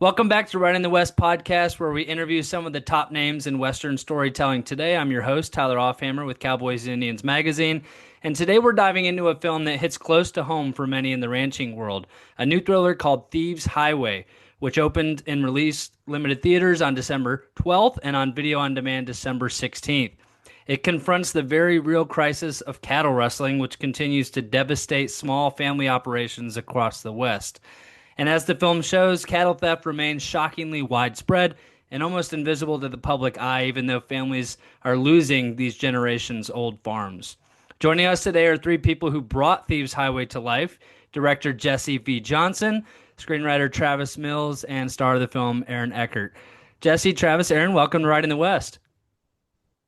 Welcome back to Right in the West podcast, where we interview some of the top names in Western storytelling today. I'm your host, Tyler Offhammer with Cowboys and Indians Magazine. And today we're diving into a film that hits close to home for many in the ranching world, a new thriller called Thieves Highway, which opened and released limited theaters on December 12th and on video on demand December 16th. It confronts the very real crisis of cattle rustling, which continues to devastate small family operations across the West. And as the film shows, cattle theft remains shockingly widespread and almost invisible to the public eye, even though families are losing these generations old farms. Joining us today are three people who brought Thieves Highway to life: director Jesse V. Johnson, screenwriter Travis Mills, and star of the film Aaron Eckhart. Jesse, Travis, Aaron, welcome to Ride in the West.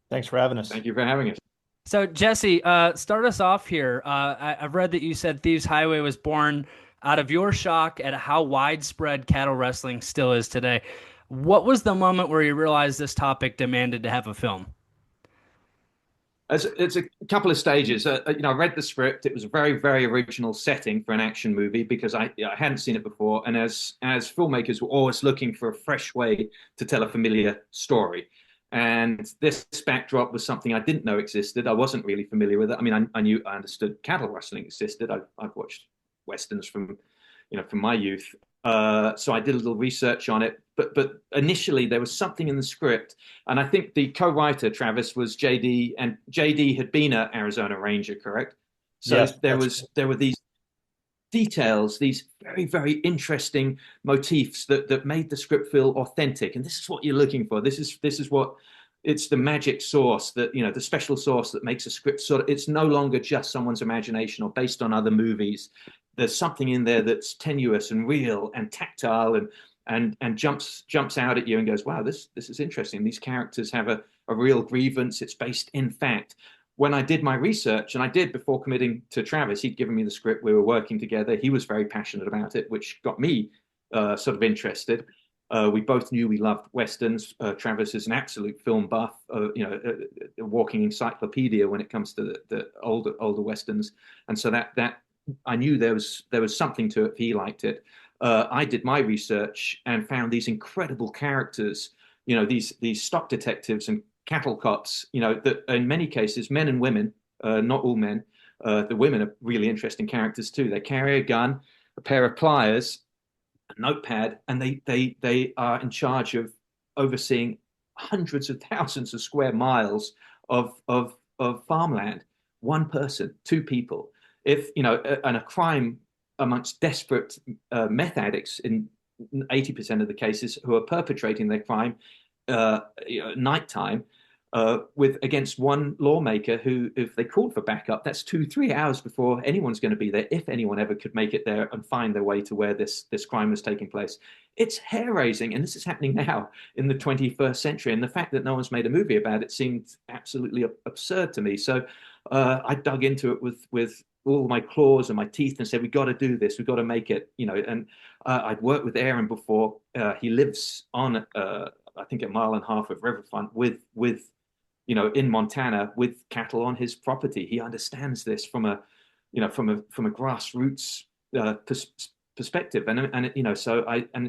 Thanks for having us. Thank you for having us. So, Jesse, start us off here. I've read that you said Thieves Highway was born out of your shock at how widespread cattle wrestling still is today. What was the moment where you realized this topic demanded to have a film? It's a couple of stages. I read the script. It was a very, very original setting for an action movie because I hadn't seen it before. And as filmmakers, we're always looking for a fresh way to tell a familiar story. And this backdrop was something I didn't know existed. I wasn't really familiar with it. I mean, I understood cattle wrestling existed. I've watched westerns from my youth. So I did a little research on it, but initially there was something in the script, and I think the co-writer Travis was JD, and JD had been an Arizona Ranger, correct? So Yes, there were these details, these very, very interesting motifs that made the script feel authentic, and this is what you're looking for. This is what it's the magic sauce, that the special sauce that makes a script sort of, it's no longer just someone's imagination or based on other movies. There's something in there that's tenuous and real and tactile and jumps out at you and goes, wow, this is interesting. These characters have a real grievance. It's based in fact. When I did my research, and I did before committing to Travis, he'd given me the script. We were working together. He was very passionate about it, which got me sort of interested. We both knew we loved westerns. Travis is an absolute film buff, a walking encyclopedia when it comes to the older westerns, and so that I knew there was something to it if he liked it. I did my research and found these incredible characters, these stock detectives and cattle cops, that in many cases, men and women, not all men, the women are really interesting characters too. They carry a gun, a pair of pliers, a notepad, and they are in charge of overseeing hundreds of thousands of square miles of farmland. One person, two people. If and a crime amongst desperate meth addicts in 80% of the cases who are perpetrating their crime nighttime, with against one lawmaker who, if they called for backup, that's 2-3 hours before anyone's going to be there, if anyone ever could make it there and find their way to where this crime was taking place. It's hair raising, and this is happening now in the 21st century. And the fact that no one's made a movie about it seemed absolutely absurd to me. So I dug into it with all my claws and my teeth and said, we got to do this, we got to make it, and I'd worked with Aaron before. He lives on I think a mile and a half of riverfront with in Montana with cattle on his property. He understands this from a grassroots perspective, and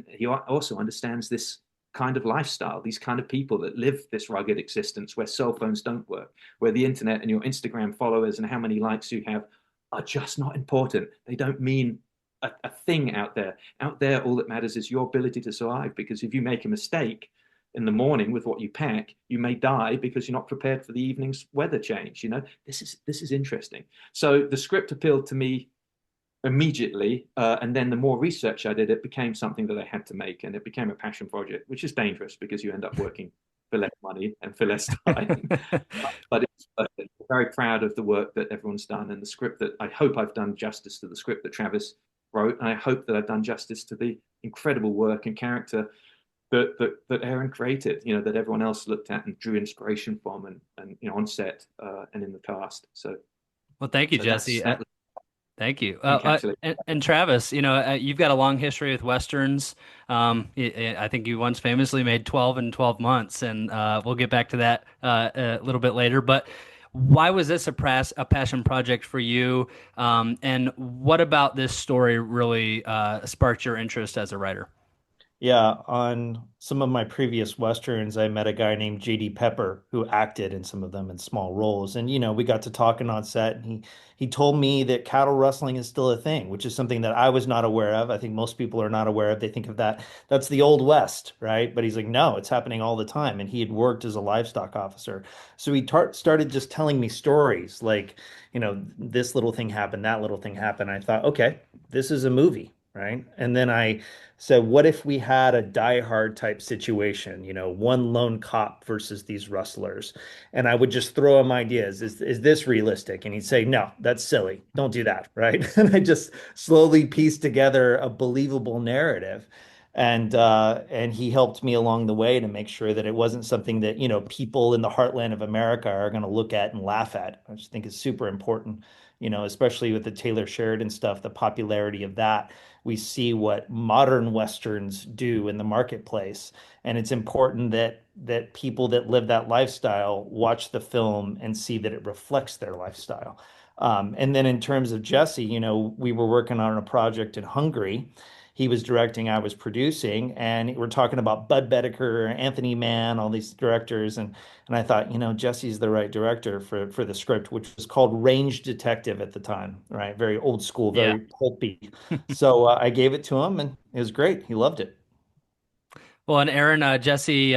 he also understands this kind of lifestyle, these kind of people that live this rugged existence where cell phones don't work, where the internet and your Instagram followers and how many likes you have are just not important. They don't mean a thing out there. Out there, all that matters is your ability to survive, because if you make a mistake in the morning with what you pack, you may die because you're not prepared for the evening's weather change. This is interesting. So the script appealed to me immediately, and then the more research I did, it became something that I had to make, and it became a passion project, which is dangerous because you end up working for less money and for less time. But it's very proud of the work that everyone's done, and the script that I hope I've done justice to the script that Travis wrote, and I hope that I've done justice to the incredible work and character that Aaron created, that everyone else looked at and drew inspiration from, and on set and in the cast. So, Well, thank you, Jesse. Thank you. And Travis, you've got a long history with Westerns. I think you once famously made 12 in 12 months, and we'll get back to that a little bit later. But why was this a passion project for you? And what about this story really sparked your interest as a writer? Yeah, on some of my previous Westerns, I met a guy named JD Pepper who acted in some of them in small roles. And, we got to talking on set, and he told me that cattle rustling is still a thing, which is something that I was not aware of. I think most people are not aware of. They think of that's the Old West, right? But he's like, no, it's happening all the time. And he had worked as a livestock officer. So he started just telling me stories like, this little thing happened, that little thing happened. I thought, okay, this is a movie, right? And then I so what if we had a Die Hard type situation, one lone cop versus these rustlers? And I would just throw him ideas. Is this realistic? And he'd say, no, that's silly. Don't do that, right? And I just slowly pieced together a believable narrative. And he helped me along the way to make sure that it wasn't something that, people in the heartland of America are going to look at and laugh at. I just think is super important, especially with the Taylor Sheridan stuff, the popularity of that. We see what modern Westerns do in the marketplace. And it's important that people that live that lifestyle watch the film and see that it reflects their lifestyle. And then in terms of Jesse, we were working on a project in Hungary. He was directing, I was producing, and we're talking about Bud Bedecker, Anthony Mann, all these directors, and I thought, Jesse's the right director for the script, which was called Range Detective at the time, right? Very old school, Yeah. very pulpy. So I gave it to him, and it was great. He loved it. Well, and Aaron, Jesse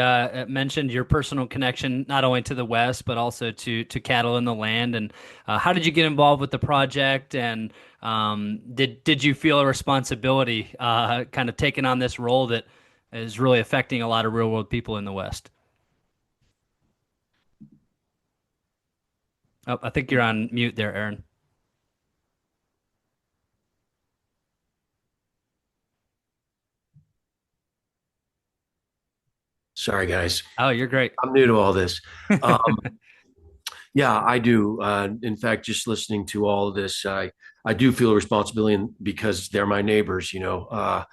mentioned your personal connection not only to the West but also to cattle in the land. And how did you get involved with the project? And did you feel a responsibility, kind of taking on this role that is really affecting a lot of real world people in the West? Oh, I think you're on mute there, Aaron. Sorry, guys. Oh, you're great. I'm new to all this. Um, yeah, I do. In fact, just listening to all of this, I do feel a responsibility because they're my neighbors. I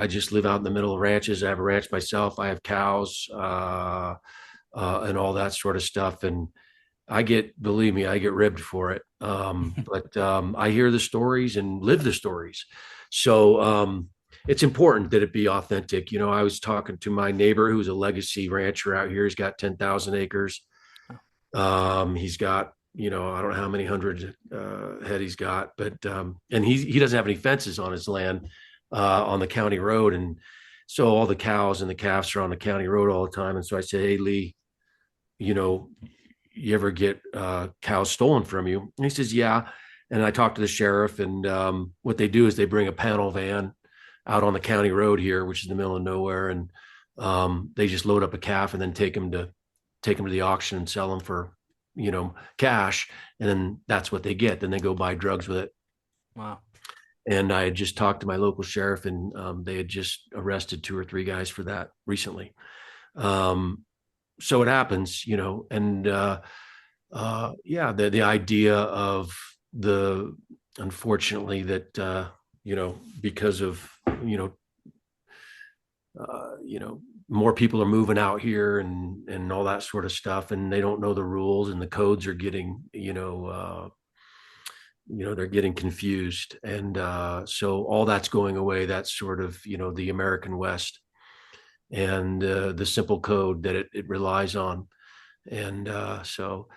just live out in the middle of ranches. I have a ranch myself. I have cows, and all that sort of stuff. And believe me, I get ribbed for it. But I hear the stories and live the stories. So it's important that it be authentic. I was talking to my neighbor who's a legacy rancher out here. He's got 10,000 acres. He's got, I don't know how many hundred head he's got, but and he doesn't have any fences on his land on the county road. And so all the cows and the calves are on the county road all the time. And so I said, hey, Lee, you know, you ever get cows stolen from you? And he says, yeah. And I talked to the sheriff, and what they do is they bring a panel van out on the county road here, which is in the middle of nowhere, and they just load up a calf and then take them to the auction and sell them for, cash, and then that's what they get. Then they go buy drugs with it. Wow. And I had just talked to my local sheriff, and they had just arrested 2 or 3 guys for that recently. So it happens, and yeah, the idea of the unfortunately that because of more people are moving out here and all that sort of stuff, and they don't know the rules, and the codes are getting they're getting confused, and so all that's going away. That's sort of the American West, and the simple code that it relies on. And so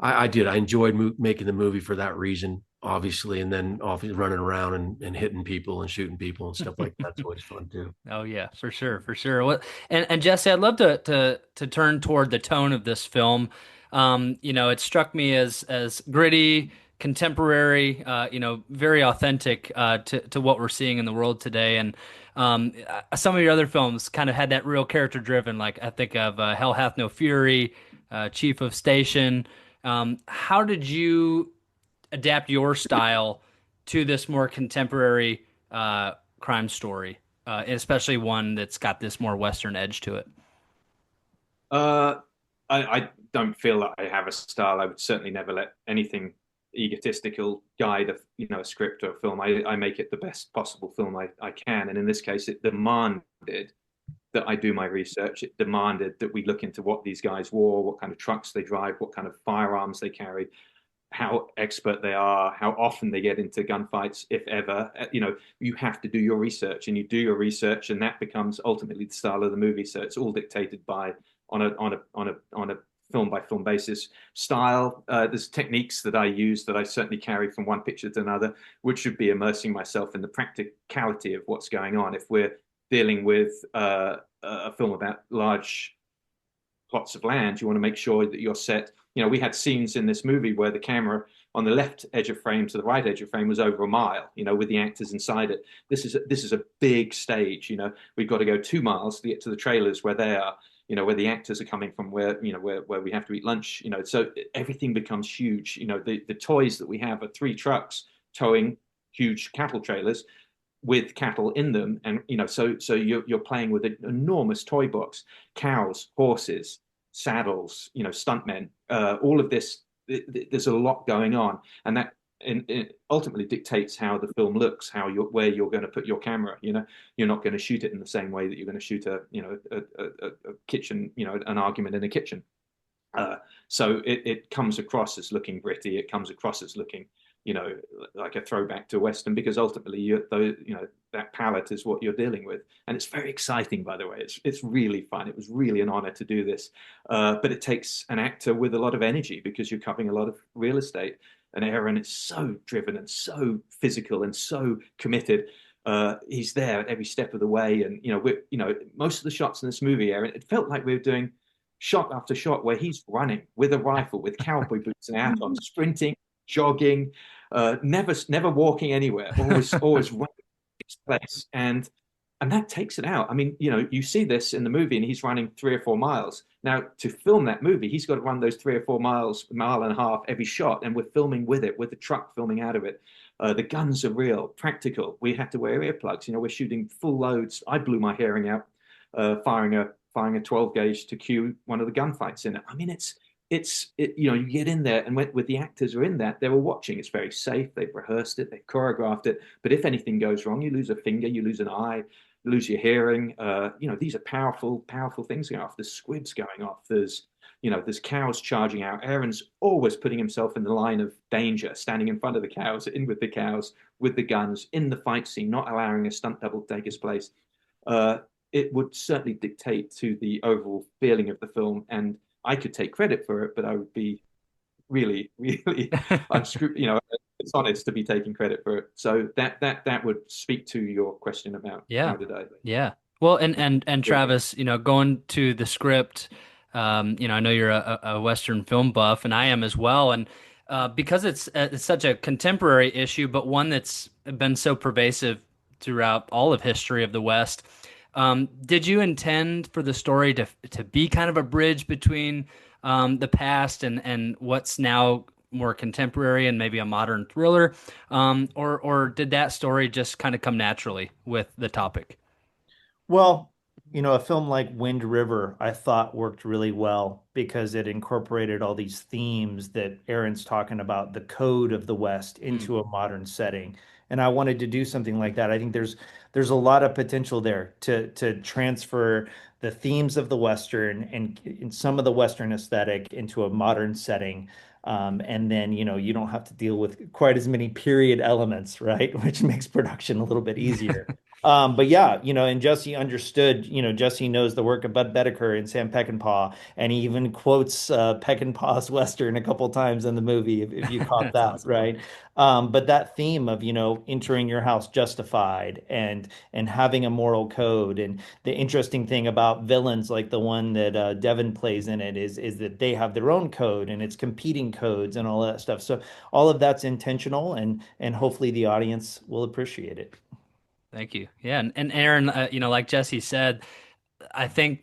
I enjoyed making the movie for that reason, obviously, and then obviously running around and hitting people and shooting people and stuff like that's always fun too. Oh yeah, for sure, for sure. What and Jesse, I'd love to turn toward the tone of this film. It struck me as gritty, contemporary, very authentic to what we're seeing in the world today. And some of your other films kind of had that real character driven. Like I think of Hell Hath No Fury, Chief of Station. How did you adapt your style to this more contemporary crime story, especially one that's got this more Western edge to it? Uh, I don't feel that I have a style. I would certainly never let anything egotistical guide a script or a film. I make it the best possible film I can. And in this case, it demanded that I do my research. It demanded that we look into what these guys wore, what kind of trucks they drive, what kind of firearms they carried. how expert they are, how often they get into gunfights, if ever. You have to do your research, and you do your research, and that becomes ultimately the style of the movie. So it's all dictated by on a film by film basis style. There's techniques that I use that I certainly carry from one picture to another, which should be immersing myself in the practicality of what's going on. If we're dealing with a film about large plots of land, you want to make sure that you're set. We had scenes in this movie where the camera on the left edge of frame to the right edge of frame was over a mile, with the actors inside it. This is a big stage. We've got to go 2 miles to get to the trailers where they are, where the actors are coming from, where we have to eat lunch. So everything becomes huge. The toys that we have are 3 trucks towing huge cattle trailers with cattle in them, and so you're playing with an enormous toy box, cows, horses, saddles, stuntmen, all of this. There's a lot going on, and that ultimately dictates how the film looks, where you're going to put your camera. You're not going to shoot it in the same way that you're going to shoot a kitchen, an argument in a kitchen. So it comes across as looking gritty. It comes across as looking, like a throwback to Western, because ultimately, that palette is what you're dealing with, and it's very exciting. By the way, it's really fun. It was really an honor to do this, but it takes an actor with a lot of energy because you're covering a lot of real estate. And Aaron is so driven and so physical and so committed. He's there at every step of the way, and most of the shots in this movie, Aaron, it felt like we were doing shot after shot where he's running with a rifle, with cowboy boots and hat on, sprinting, jogging, never walking anywhere, always running his place, and that takes it out. I mean, you see this in the movie, and he's running 3 or 4 miles. Now, to film that movie, he's got to run those 3 or 4 miles, mile and a half every shot, and we're filming with it, with the truck filming out of it. The guns are real, practical. We had to wear earplugs. We're shooting full loads. I blew my hearing out, firing a 12 gauge to cue one of the gunfights in it. I mean, you get in there, and with the actors are in that, they were watching. It's very safe. They've rehearsed it, they've choreographed it. But if anything goes wrong, you lose a finger, you lose an eye, you lose your hearing. These are powerful things going off. There's squibs going off. There's cows charging out. Aaron's always putting himself in the line of danger, standing in front of the cows, in with the cows, with the guns, in the fight scene, not allowing a stunt double to take his place. It would certainly dictate to the overall feeling of the film, and I could take credit for it, but I would be really, really it's honest to be taking credit for it. So that would speak to your question about Yeah. how did I. Yeah. Well, and Travis, going to the script, I know you're a Western film buff, and I am as well. And because it's such a contemporary issue, but one that's been so pervasive throughout all of history of the West, did you intend for the story to be kind of a bridge between the past and what's now more contemporary and maybe a modern thriller, or did that story just kind of come naturally with the topic? Well, a film like Wind River, I thought worked really well because it incorporated all these themes that Aaron's talking about, the code of the West, Mm. into a modern setting. And I wanted to do something like that. I think there's a lot of potential there to transfer the themes of the Western and some of the Western aesthetic into a modern setting. And then, you don't have to deal with quite as many period elements, right? Which makes production a little bit easier. But yeah, and Jesse understood, Jesse knows the work of Bud Bedecker and Sam Peckinpah, and he even quotes Peckinpah's Western a couple times in the movie, if you caught That's that, awesome. right? But that theme of, entering your house justified and having a moral code, and the interesting thing about villains like the one that Devin plays in it is that they have their own code, and it's competing codes and all that stuff. So all of that's intentional, and hopefully the audience will appreciate it. Thank you. Yeah, and Aaron, like Jesse said, I think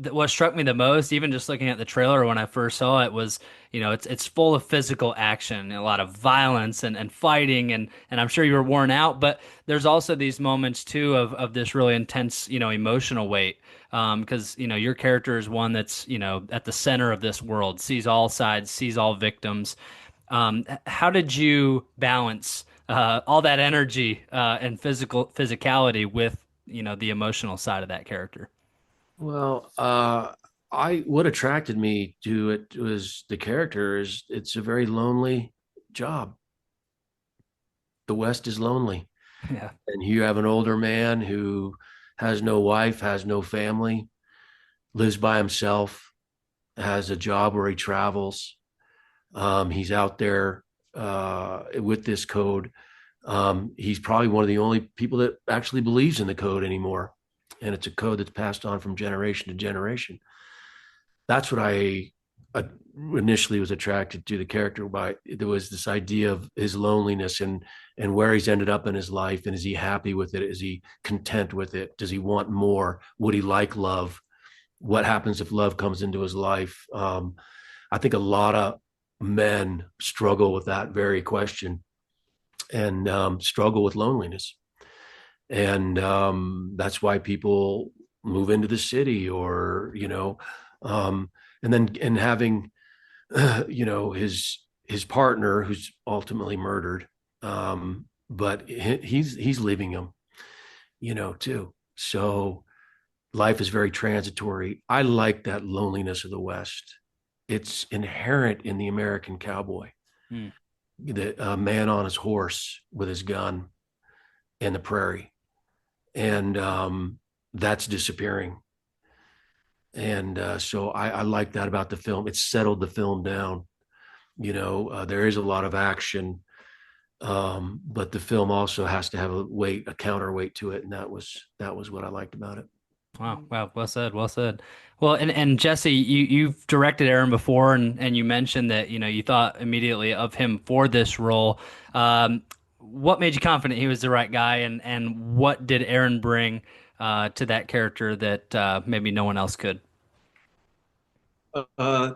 what struck me the most, even just looking at the trailer when I first saw it, was it's full of physical action, and a lot of violence and fighting, and I'm sure you were worn out, but there's also these moments too of this really intense emotional weight, because your character is one that's at the center of this world, sees all sides, sees all victims. How did you balance all that energy and physicality with the emotional side of that character? Well, what attracted me to it was the character. Is it's a very lonely job. The West is lonely, Yeah. and you have an older man who has no wife, has no family, lives by himself, has a job where he travels. He's out there with this code. He's probably one of the only people that actually believes in the code anymore, and it's a code that's passed on from generation to generation. That's what I initially was attracted to the character by. There was this idea of his loneliness and where he's ended up in his life, and is he happy with it? Is he content with it? Does he want more? Would he like love? What happens if love comes into his life? I think a lot of men struggle with that very question, and struggle with loneliness, and that's why people move into the city, or and then and having his partner who's ultimately murdered, but he's leaving him, too. So life is very transitory. I like that loneliness of the West. It's inherent in the American cowboy. Mm. The man on his horse with his gun in the prairie, and that's disappearing. And so I like that about the film. It's settled the film down. There is a lot of action, but the film also has to have a counterweight to it, and that was what I liked about it. Wow. Wow. Well said. Well said. Well, and Jesse, you've directed Aaron before, and you mentioned that, you thought immediately of him for this role. What made you confident he was the right guy, and what did Aaron bring to that character that maybe no one else could? Uh,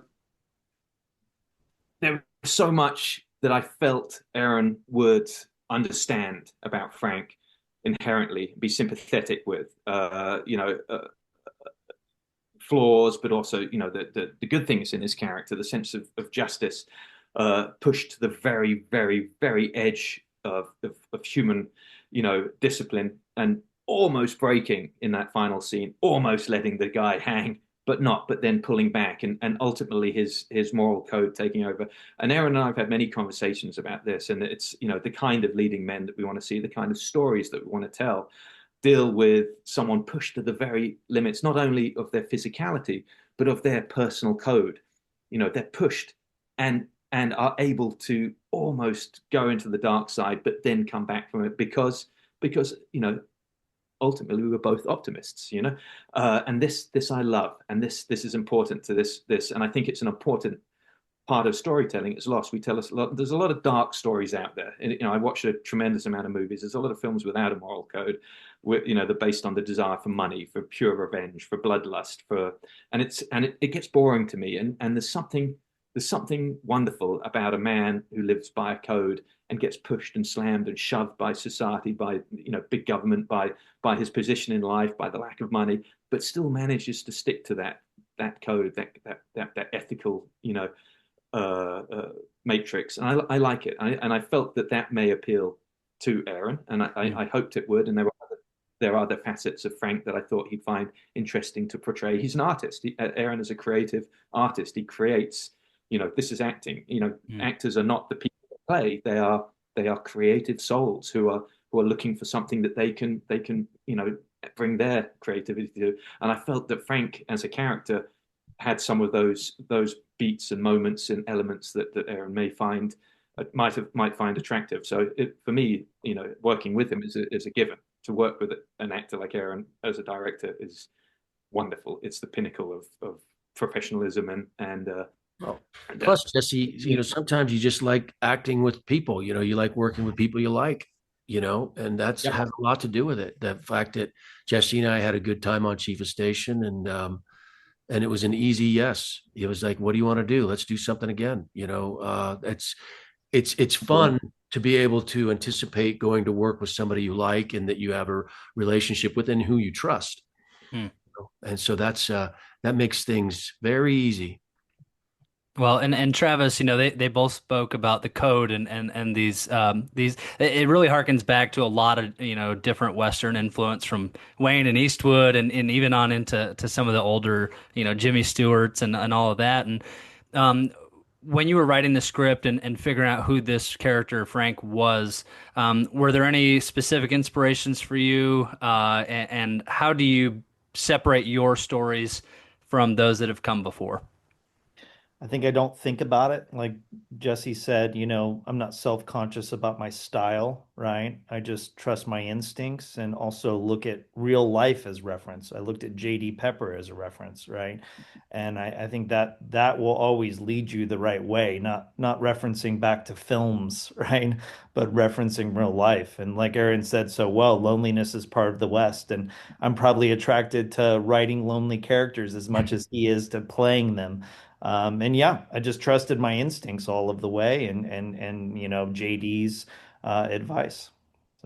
there was so much that I felt Aaron would understand about Frank inherently, be sympathetic with. Flaws, but also the good things in his character, the sense of justice, pushed to the very, very, very edge of human, discipline, and almost breaking in that final scene, almost letting the guy hang, but then pulling back, and ultimately his moral code taking over. And Aaron and I have had many conversations about this, and it's the kind of leading men that we want to see, the kind of stories that we want to tell, deal with someone pushed to the very limits, not only of their physicality, but of their personal code. They're pushed and are able to almost go into the dark side, but then come back from it because ultimately we were both optimists. And this I love, and this is important to this, and I think it's an important part of storytelling. It's lost. We tell us a lot. There's a lot of dark stories out there. And, I watch a tremendous amount of movies. There's a lot of films without a moral code, where, they're based on the desire for money, for pure revenge, for bloodlust, and it gets boring to me. And there's something wonderful about a man who lives by a code and gets pushed and slammed and shoved by society, by big government, by his position in life, by the lack of money, but still manages to stick to that code, that ethical, matrix, and I like it, and I felt that may appeal to Aaron, and I hoped it would. And there are other facets of Frank that I thought he'd find interesting to portray. He's an artist. Aaron is a creative artist. He creates. This is acting. Actors are not the people that play. They are creative souls who are looking for something that they can bring their creativity to. And I felt that Frank as a character had some of those beats and moments and elements that Aaron might find attractive. So for me, working with him is a given. To work with an actor like Aaron as a director is wonderful. It's the pinnacle of professionalism and Well, plus, Jesse, sometimes you just like acting with people. You like working with people you like. And that's Yep. has a lot to do with it. The fact that Jesse and I had a good time on Chief of Station, and it was an easy yes. It was like, what do you want to do? Let's do something again. It's fun to be able to anticipate going to work with somebody you like and that you have a relationship with and who you trust. Hmm. And so that makes things very easy. Well, and Travis, they both spoke about the code and these it really harkens back to a lot of, different Western influence from Wayne and Eastwood and even on into some of the older, Jimmy Stewart's and all of that. And um when you were writing the script and figuring out who this character Frank was, were there any specific inspirations for you? And how do you separate your stories from those that have come before? I think I don't think about it. Like Jesse said, I'm not self-conscious about my style, right? I just trust my instincts and also look at real life as reference. I looked at JD Pepper as a reference, right? And I think that that will always lead you the right way, not referencing back to films, right? But referencing real life. And like Aaron said so well, loneliness is part of the West. And I'm probably attracted to writing lonely characters as much as he is to playing them. And yeah, I just trusted my instincts all of the way and JD's advice.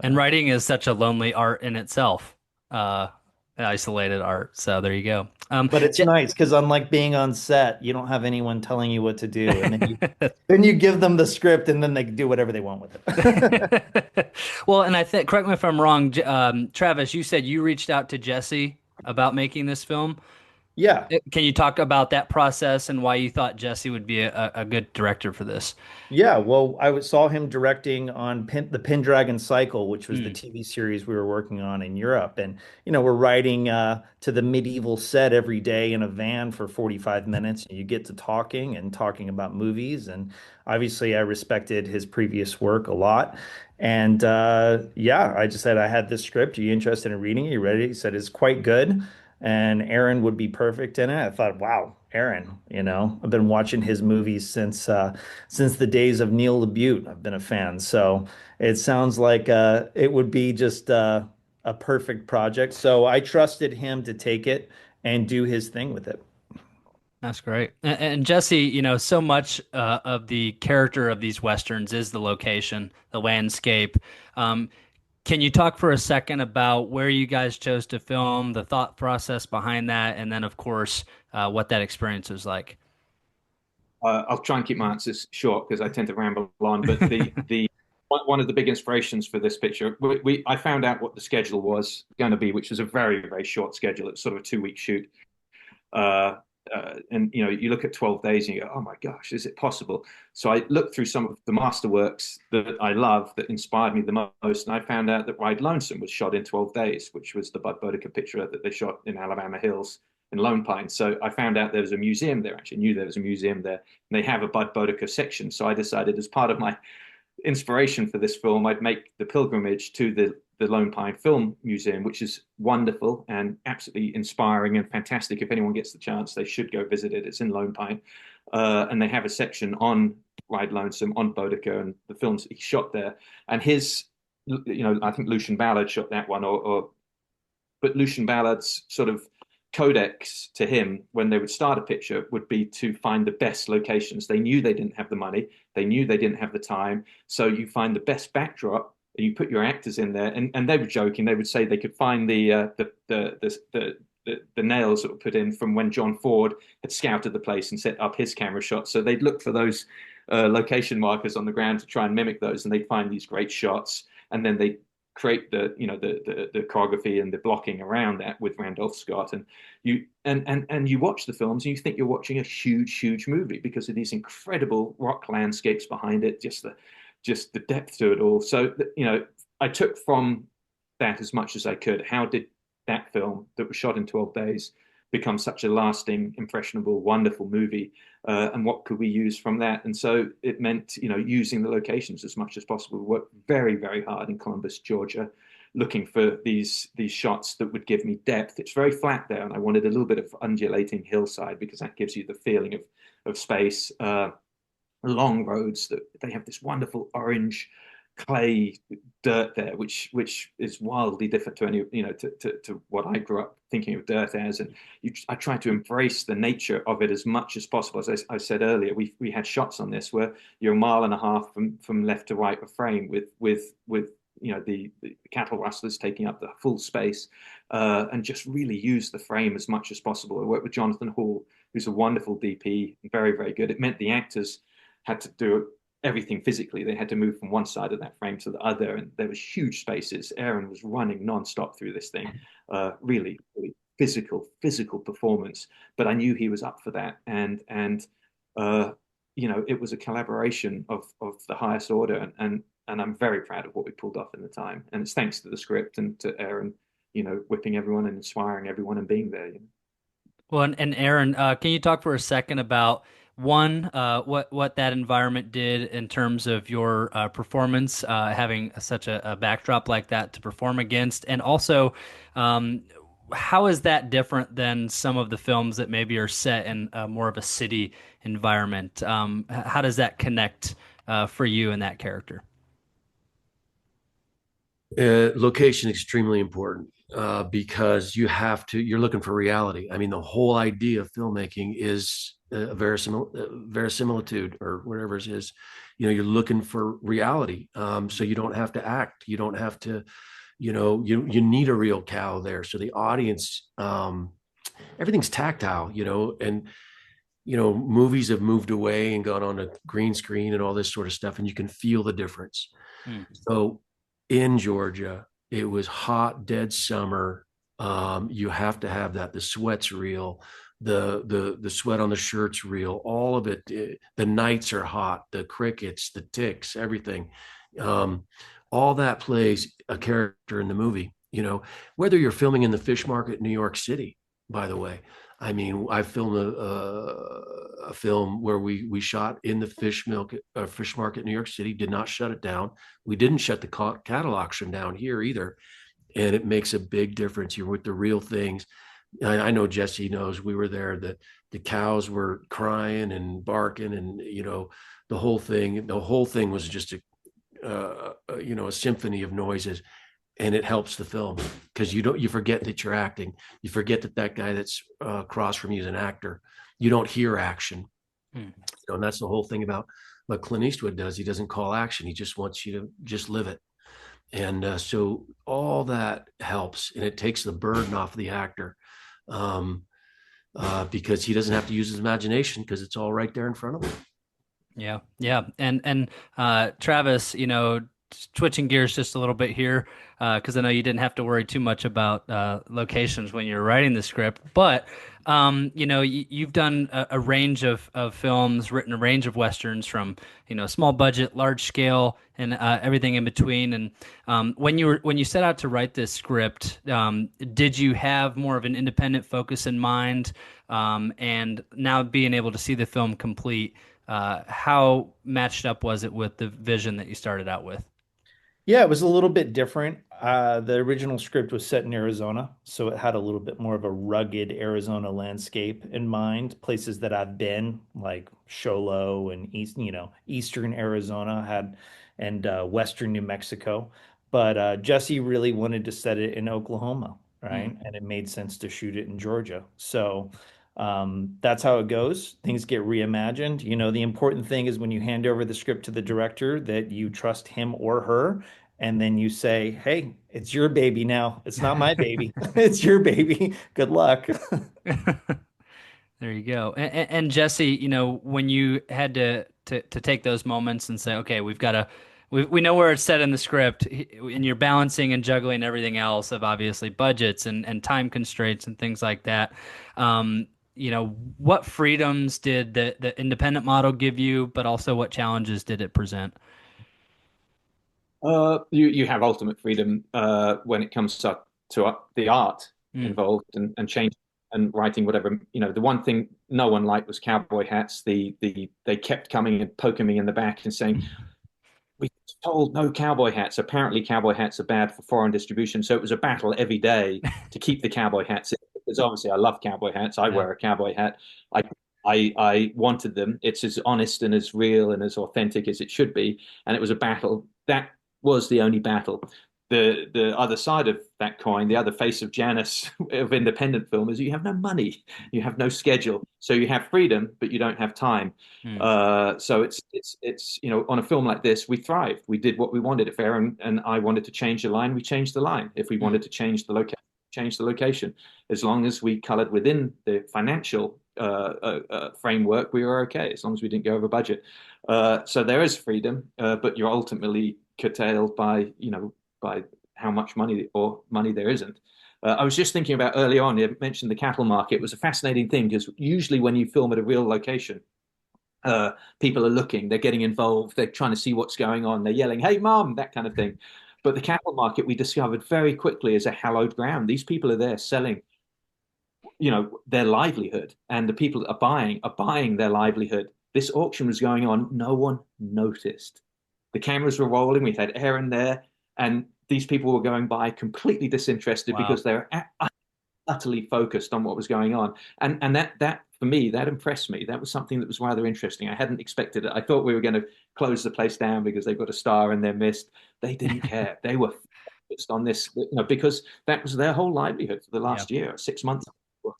And So, writing is such a lonely art in itself, uh, isolated art. So there you go. but it's nice because unlike being on set, you don't have anyone telling you what to do, and then you give them the script, and then they do whatever they want with it. Well, and I think, correct me if I'm wrong, Travis, you said you reached out to Jesse about making this film. Yeah. Can you talk about that process and why you thought Jesse would be a good director for this? Yeah, well, saw him directing on the Pendragon Cycle, which was the Mm. TV series we were working on in Europe. And, we're riding to the medieval set every day in a van for 45 minutes. And you get to talking and talking about movies. And obviously, I respected his previous work a lot. And yeah, I just said, I had this script. Are you interested in reading it? You ready? He said, it's quite good. And Aaron would be perfect in it. I thought, wow, Aaron, I've been watching his movies since the days of Neil LaBute. I've been a fan. So it sounds like it would be just a perfect project. So I trusted him to take it and do his thing with it. That's great. And Jesse, so much of the character of these Westerns is the location, the landscape. Um, can you talk for a second about where you guys chose to film, the thought process behind that, and then, of course, what that experience was like? I'll try and keep my answers short because I tend to ramble on. But the one of the big inspirations for this picture, I found out what the schedule was going to be, which was a very very short schedule. It's sort of a 2 week shoot. Uh, and you look at 12 days and you go, oh my gosh, is it possible? So I looked through some of the masterworks that I love that inspired me the most, and I found out that Ride Lonesome was shot in 12 days, which was the Bud Boddicker picture that they shot in Alabama Hills in Lone Pine. So I found out there was a museum there. Actually knew there was a museum there, and they have a Bud Boddicker section. So I decided, as part of my inspiration for this film, I'd make the pilgrimage to the Lone Pine Film Museum, which is wonderful and absolutely inspiring and fantastic. If anyone gets the chance, they should go visit it. It's in Lone Pine. And they have a section on Ride Lonesome, on Boudica, and the films he shot there. And I think Lucian Ballard shot that one, but Lucian Ballard's sort of codex to him when they would start a picture would be to find the best locations. They knew they didn't have the money, they knew they didn't have the time, so you find the best backdrop and you put your actors in there. And they were joking. They would say they could find the nails that were put in from when John Ford had scouted the place and set up his camera shots. So they'd look for those location markers on the ground to try and mimic those, and they'd find these great shots, and then they create the choreography and the blocking around that with Randolph Scott. And you watch the films and you think you're watching a huge movie because of these incredible rock landscapes behind it, just the depth to it all. So I took from that as much as I could. How did that film that was shot in 12 days become such a lasting, impressionable, wonderful movie? And what could we use from that? And so it meant, using the locations as much as possible. We worked very, very hard in Columbus, Georgia, looking for these shots that would give me depth. It's very flat there, and I wanted a little bit of undulating hillside because that gives you the feeling of space. Long roads that they have this wonderful orange clay dirt there, which is wildly different to to what I grew up thinking of dirt as. And I try to embrace the nature of it as much as possible. As I said earlier, we had shots on this where you're a mile and a half from left to right of frame with the cattle rustlers taking up the full space. and just really use the frame as much as possible. I worked with Jonathan Hall, who's a wonderful DP, very, very good. It meant the actors had to do everything physically. They had to move from one side of that frame to the other, and there was huge spaces. Aaron was running nonstop through this thing, really, really physical performance. But I knew he was up for that, and it was a collaboration of the highest order, and I'm very proud of what we pulled off in the time. And it's thanks to the script and to Aaron, whipping everyone and inspiring everyone and being there. Well, and Aaron, can you talk for a second about one, what that environment did in terms of your performance, having such a backdrop like that to perform against, and also how is that different than some of the films that maybe are set in more of a city environment? How does that connect for you and that character? Location extremely important because you're looking for reality. I mean, the whole idea of filmmaking is verisimilitude or whatever it is. You're looking for reality. So you don't have to act. You don't have to, you need a real cow there. So the audience, everything's tactile, and movies have moved away and gone on a green screen and all this sort of stuff, and you can feel the difference. So in Georgia, it was hot, dead summer. You have to have that. The sweat's real. The sweat on the shirt's real. All of it. The nights are hot. The crickets, the ticks, everything. All that plays a character in the movie. Whether you're filming in the fish market in New York City, by the way. I mean, I filmed a film where we shot in the fish market in New York City, did not shut it down. We didn't shut the cattle auction down here either. And it makes a big difference. You're with the real things. I know Jesse knows we were there, that the cows were crying and barking and, the whole thing was just a symphony of noises. And it helps the film because you forget that you're acting. You forget that guy that's across from you is an actor. You don't hear action. And that's the whole thing about what Clint Eastwood does. He doesn't call action. He just wants you to just live it. And so all that helps, and it takes the burden off the actor because he doesn't have to use his imagination because it's all right there in front of him. Yeah, yeah, and Travis, switching gears just a little bit here, because I know you didn't have to worry too much about locations when you're writing the script, but you've done a range of films, written a range of westerns from small budget, large scale, and everything in between. And when you set out to write this script, did you have more of an independent focus in mind? And now being able to see the film complete, how matched up was it with the vision that you started out with? Yeah, it was a little bit different. The original script was set in Arizona, so it had a little bit more of a rugged Arizona landscape in mind. Places that I've been, like Show Low and Eastern Arizona and Western New Mexico. But Jesse really wanted to set it in Oklahoma, right? And it made sense to shoot it in Georgia. So that's how it goes. Things get reimagined. The important thing is when you hand over the script to the director that you trust him or her, and then you say, "Hey, it's your baby now. It's not my baby. It's your baby. Good luck." There you go. And Jesse, when you had to take those moments and say, "Okay, we know where it's set in the script," and you're balancing and juggling everything else of obviously budgets and time constraints and things like that. What freedoms did the independent model give you, but also what challenges did it present? You have ultimate freedom when it comes to the art involved and change and writing whatever. The one thing no one liked was cowboy hats. They kept coming and poking me in the back and saying, "We told no cowboy hats. Apparently, cowboy hats are bad for foreign distribution." So it was a battle every day to keep the cowboy hats in. Because obviously, I love cowboy hats. I wear a cowboy hat. I wanted them. It's as honest and as real and as authentic as it should be. And it was a battle. That was the only battle. The other side of that coin, the other face of Janus of independent film is you have no money, you have no schedule, so you have freedom, but you don't have time. So it's on a film like this, we thrived. We did what we wanted. If Aaron and I wanted to change the line, we changed the line. If we wanted to change the location, change the location. As long as we colored within the financial framework, we were okay, as long as we didn't go over budget. So there is freedom, but you're ultimately curtailed by, by how much money there isn't. I was just thinking about early on, you mentioned the cattle market. It was a fascinating thing because usually when you film at a real location, people are looking, they're getting involved, they're trying to see what's going on, they're yelling, "Hey, mom," that kind of thing. But the cattle market, we discovered very quickly, is a hallowed ground. These people are there selling, their livelihood, and the people that are buying their livelihood. This auction was going on, no one noticed. The cameras were rolling, we had Aaron there, and these people were going by completely disinterested because they were utterly focused on what was going on. And that for me, that impressed me. That was something that was rather interesting. I hadn't expected it. I thought we were going to close the place down because they've got a star in their midst. They didn't care. They were focused on this, because that was their whole livelihood for the last year, 6 months.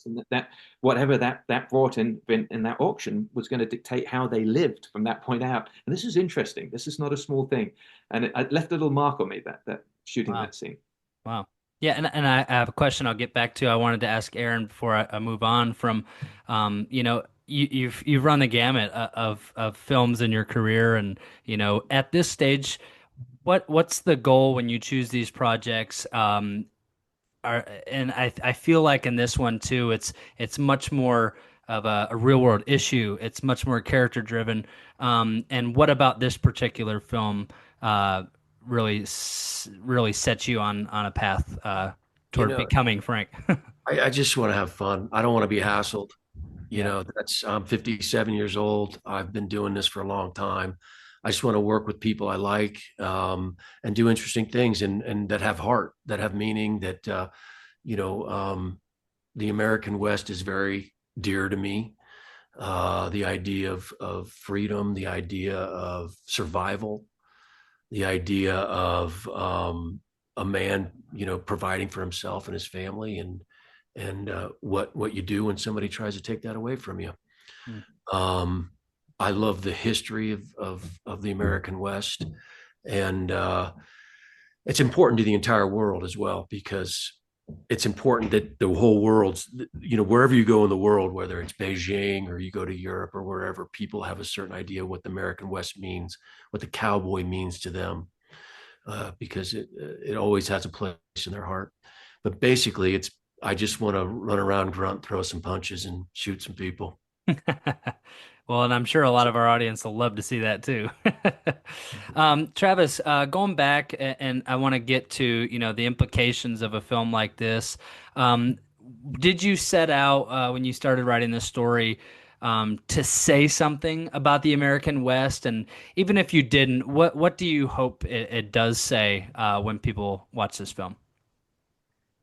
And that whatever that brought in that auction was going to dictate how they lived from that point out. And this is interesting. This is not a small thing, and it left a little mark on me, that shooting that scene. Wow. Yeah, and I have a question I'll get back to. I wanted to ask Aaron before I move on from, you've run the gamut of films in your career, and at this stage, what's the goal when you choose these projects? And I feel like in this one too, it's much more of a real world issue. It's much more character driven. And what about this particular film really sets you on a path toward becoming Frank? I just want to have fun. I don't want to be hassled. I'm 57 years old. I've been doing this for a long time. I just want to work with people I like, and do interesting things, and that have heart, that have meaning, that, the American West is very dear to me. The idea of freedom, the idea of survival, the idea of a man, providing for himself and his family, and what you do when somebody tries to take that away from you. I love the history of the American West, and it's important to the entire world as well, because it's important that the whole world's, wherever you go in the world, whether it's Beijing or you go to Europe or wherever, people have a certain idea what the American West means, what the cowboy means to them, because it always has a place in their heart. But basically, I just want to run around, grunt, throw some punches, and shoot some people. Well, and I'm sure a lot of our audience will love to see that too. Travis, going back, and I want to get to, the implications of a film like this. Did you set out, when you started writing this story, to say something about the American West? And even if you didn't, what do you hope it does say when people watch this film?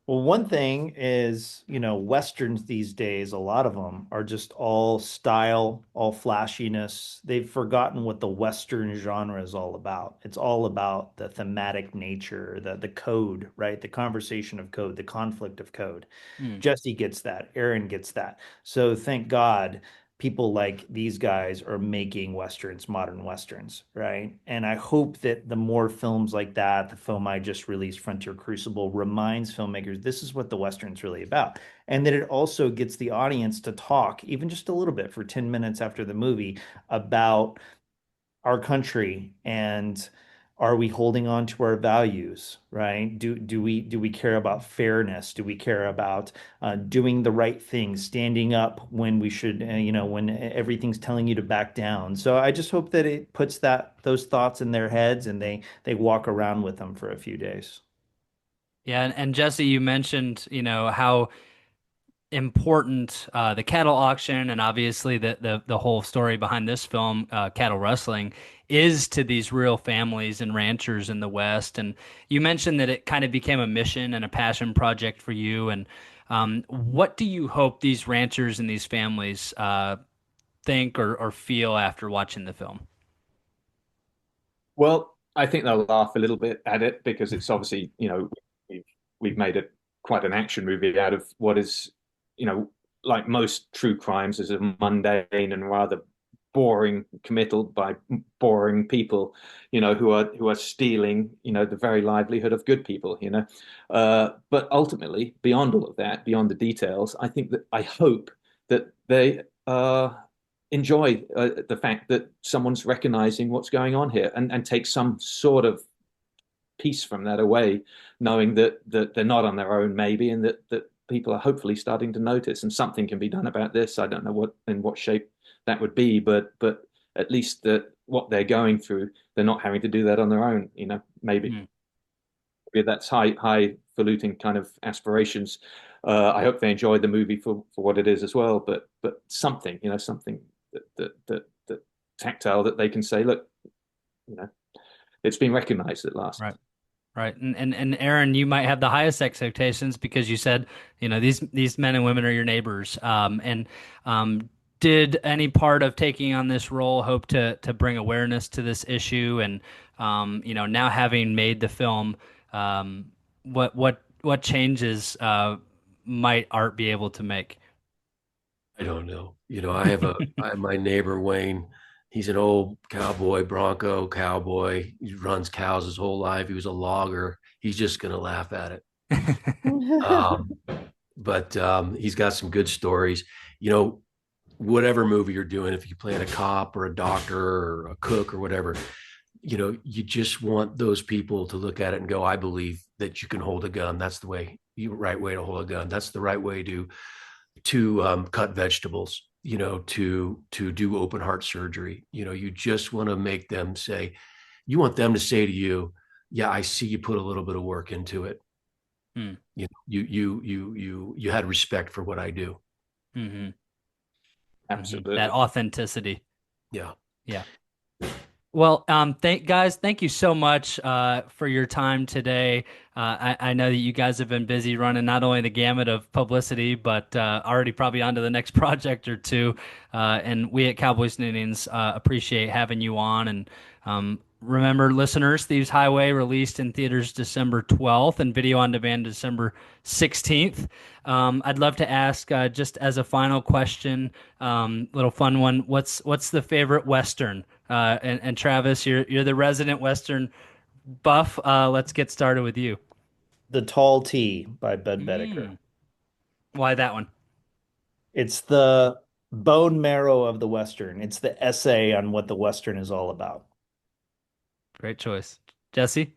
Well, one thing is, Westerns these days, a lot of them are just all style, all flashiness. They've forgotten what the Western genre is all about. It's all about the thematic nature, the code, right? The conversation of code, the conflict of code. Jesse gets that. Aaron gets that. So thank God people like these guys are making Westerns, modern Westerns, right? And I hope that the more films like that, the film I just released, Frontier Crucible, reminds filmmakers this is what the Western's really about. And that it also gets the audience to talk, even just a little bit for 10 minutes after the movie, about our country, and are we holding on to our values, right? Do we care about fairness? Do we care about doing the right thing, standing up when we should, when everything's telling you to back down? So I just hope that it puts those thoughts in their heads, and they walk around with them for a few days. Yeah, and Jesse, you mentioned, how important the cattle auction, and obviously the whole story behind this film, cattle rustling, is to these real families and ranchers in the West. And you mentioned that it kind of became a mission and a passion project for you. And what do you hope these ranchers and these families think or feel after watching the film? Well, I think they'll laugh a little bit at it because it's obviously, we've we've made it quite an action movie out of what is, like most true crimes, is a mundane and rather boring committal by boring people, who are stealing, the very livelihood of good people, But ultimately, beyond all of that, beyond the details, I hope that they enjoy the fact that someone's recognizing what's going on here, and take some sort of peace from that away, knowing that they're not on their own, maybe, and that people are hopefully starting to notice, and something can be done about this. I don't know in what shape that would be, but at least that what they're going through, they're not having to do that on their own. Maybe. Maybe that's highfalutin kind of aspirations. I hope they enjoy the movie for what it is as well, but something, something that tactile, that they can say, look, it's been recognized at last. Right. Right. And Aaron, you might have the highest expectations because you said, these men and women are your neighbors. Did any part of taking on this role hope to bring awareness to this issue? And now having made the film, what changes might art be able to make? I don't know. I have my neighbor Wayne. He's an old cowboy, Bronco cowboy. He runs cows his whole life. He was a logger. He's just gonna laugh at it. But he's got some good stories. Whatever movie you're doing, if you're playing a cop or a doctor or a cook or whatever, you just want those people to look at it and go, I believe that you can hold a gun. That's the right way to hold a gun. That's the right way to cut vegetables, to do open heart surgery. You just want to make them say, you want them to say to you, yeah, I see you put a little bit of work into it. You had respect for what I do. Mm-hmm. Absolutely. That authenticity. Yeah. Yeah. Well, thank you so much for your time today. I know that you guys have been busy running not only the gamut of publicity, but already probably onto the next project or two. And we at Cowboys and Indians appreciate having you on. And remember, listeners, Thieves Highway released in theaters December 12th and video on demand December 16th. I'd love to ask, just as a final question, little fun one, what's the favorite Western? And Travis, you're the resident Western buff. Let's get started with you. The Tall T by Bud Bedecker. Why that one? It's the bone marrow of the Western. It's the essay on what the Western is all about. Great choice. Jesse?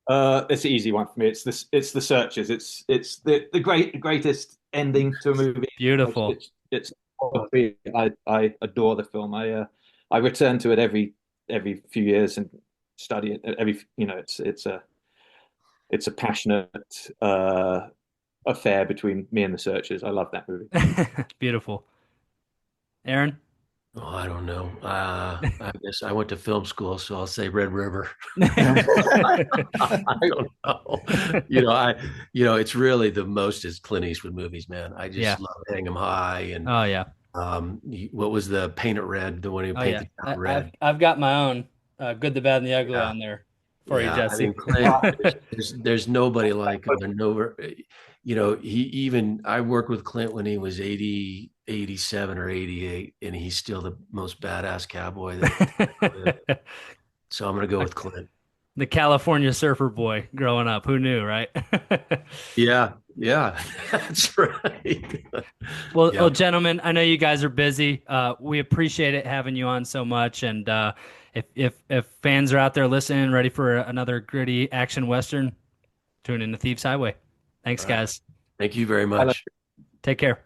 It's an easy one for me. It's the Searchers. It's the greatest ending to a movie. Beautiful. It's I adore the film. I return to it every few years and study it. It's a passionate affair between me and the Searchers. I love that movie. Beautiful. Aaron? Oh, I don't know. I guess I went to film school, so I'll say Red River. I don't know. It's really the most is Clint Eastwood movies, man. I just love Hang 'em High and oh yeah. What was the Paint It Red? The one who painted red. I've got my own Good, the Bad, and the Ugly on there for you, Jesse. I mean, Clint, there's nobody like him. I worked with Clint when he was 80, 87 or 88, and he's still the most badass cowboy. So I'm going to go with Clint. The California surfer boy growing up. Who knew, right? Yeah, that's right. Well, gentlemen, I know you guys are busy. We appreciate it having you on so much. And if fans are out there listening, ready for another gritty action Western, tune in to Thieves Highway. Thanks, guys. Thank you very much. Take care.